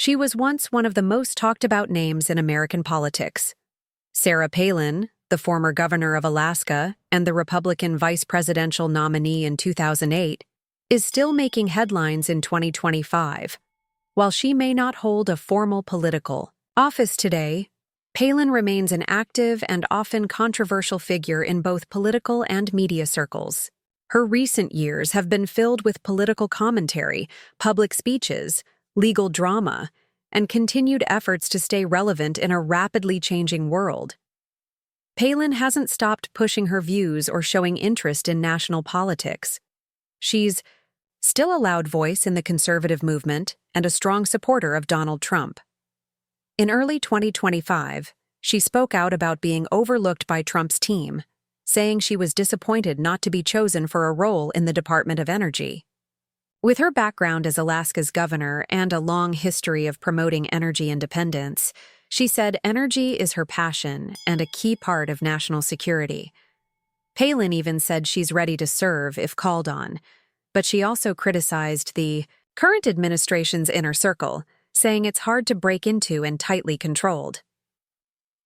She was once one of the most talked about names in American politics. Sarah Palin, the former governor of Alaska and the Republican vice presidential nominee in 2008, is still making headlines in 2025. While she may not hold a formal political office today, Palin remains an active and often controversial figure in both political and media circles. Her recent years have been filled with political commentary, public speeches, legal drama, and continued efforts to stay relevant in a rapidly changing world. Palin hasn't stopped pushing her views or showing interest in national politics. She's still a loud voice in the conservative movement and a strong supporter of Donald Trump. In early 2025, she spoke out about being overlooked by Trump's team, saying she was disappointed not to be chosen for a role in the Department of Energy. With her background as Alaska's governor and a long history of promoting energy independence, she said energy is her passion and a key part of national security. Palin even said she's ready to serve if called on, but she also criticized the current administration's inner circle, saying it's hard to break into and tightly controlled.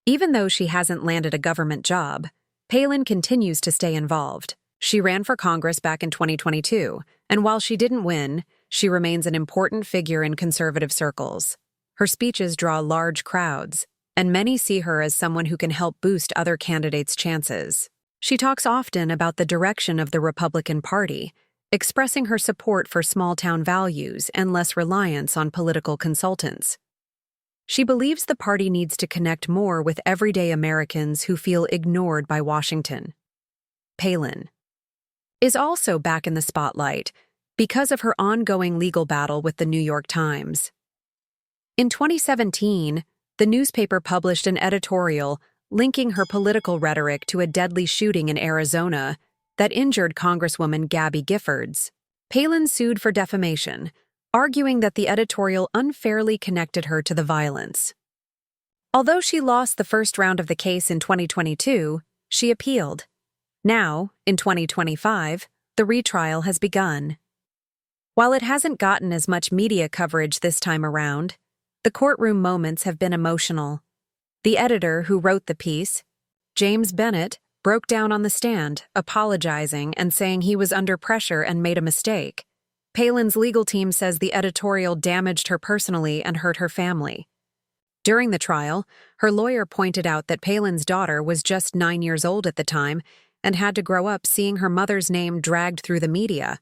Even though she hasn't landed a government job, Palin continues to stay involved. She ran for Congress back in 2022, and while she didn't win, she remains an important figure in conservative circles. Her speeches draw large crowds, and many see her as someone who can help boost other candidates' chances. She talks often about the direction of the Republican Party, expressing her support for small-town values and less reliance on political consultants. She believes the party needs to connect more with everyday Americans who feel ignored by Washington. Palin is also back in the spotlight because of her ongoing legal battle with the New York Times. In 2017, the newspaper published an editorial linking her political rhetoric to a deadly shooting in Arizona that injured Congresswoman Gabby Giffords. Palin sued for defamation, arguing that the editorial unfairly connected her to the violence. Although she lost the first round of the case in 2022, she appealed. Now, in 2025, the retrial has begun. While it hasn't gotten as much media coverage this time around, the courtroom moments have been emotional. The editor who wrote the piece, James Bennett, broke down on the stand, apologizing and saying he was under pressure and made a mistake. Palin's legal team says the editorial damaged her personally and hurt her family. During the trial, her lawyer pointed out that Palin's daughter was just 9 years old at the time and had to grow up seeing her mother's name dragged through the media.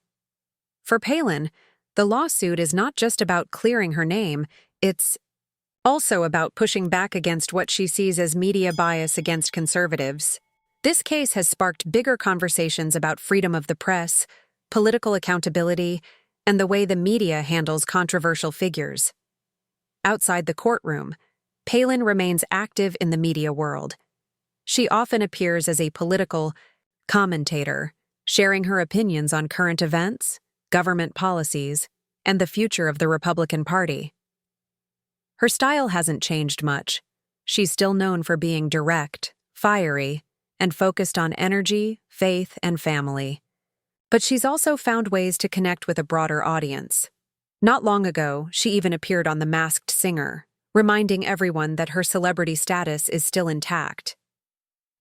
For Palin, the lawsuit is not just about clearing her name, it's also about pushing back against what she sees as media bias against conservatives. This case has sparked bigger conversations about freedom of the press, political accountability, and the way the media handles controversial figures. Outside the courtroom, Palin remains active in the media world. She often appears as a political commentator, sharing her opinions on current events, government policies, and the future of the Republican Party. Her style hasn't changed much. She's still known for being direct, fiery, and focused on energy, faith, and family. But she's also found ways to connect with a broader audience. Not long ago, she even appeared on The Masked Singer, reminding everyone that her celebrity status is still intact.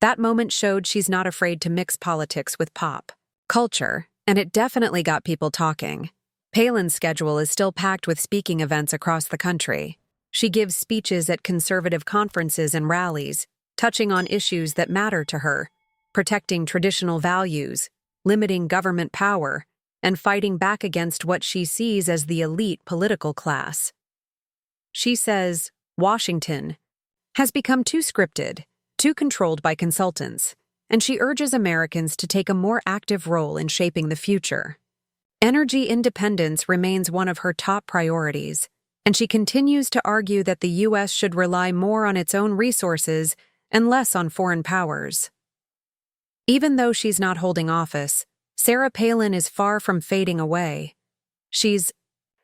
That moment showed she's not afraid to mix politics with pop culture, and it definitely got people talking. Palin's schedule is still packed with speaking events across the country. She gives speeches at conservative conferences and rallies, touching on issues that matter to her, protecting traditional values, limiting government power, and fighting back against what she sees as the elite political class. She says Washington has become too scripted, too controlled by consultants, and she urges Americans to take a more active role in shaping the future. Energy independence remains one of her top priorities, and she continues to argue that the U.S. should rely more on its own resources and less on foreign powers. Even though she's not holding office, Sarah Palin is far from fading away. She's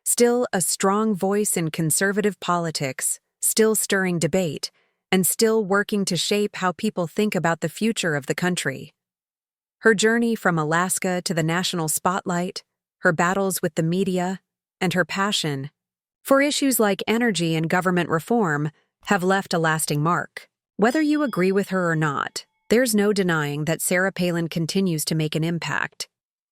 still a strong voice in conservative politics, still stirring debate, and still working to shape how people think about the future of the country. Her journey from Alaska to the national spotlight, her battles with the media, and her passion for issues like energy and government reform have left a lasting mark. Whether you agree with her or not, there's no denying that Sarah Palin continues to make an impact.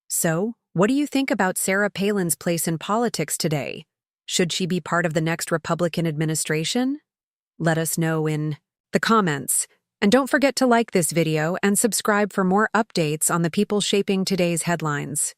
So, what do you think about Sarah Palin's place in politics today? Should she be part of the next Republican administration? Let us know in the comments. And don't forget to like this video and subscribe for more updates on the people shaping today's headlines.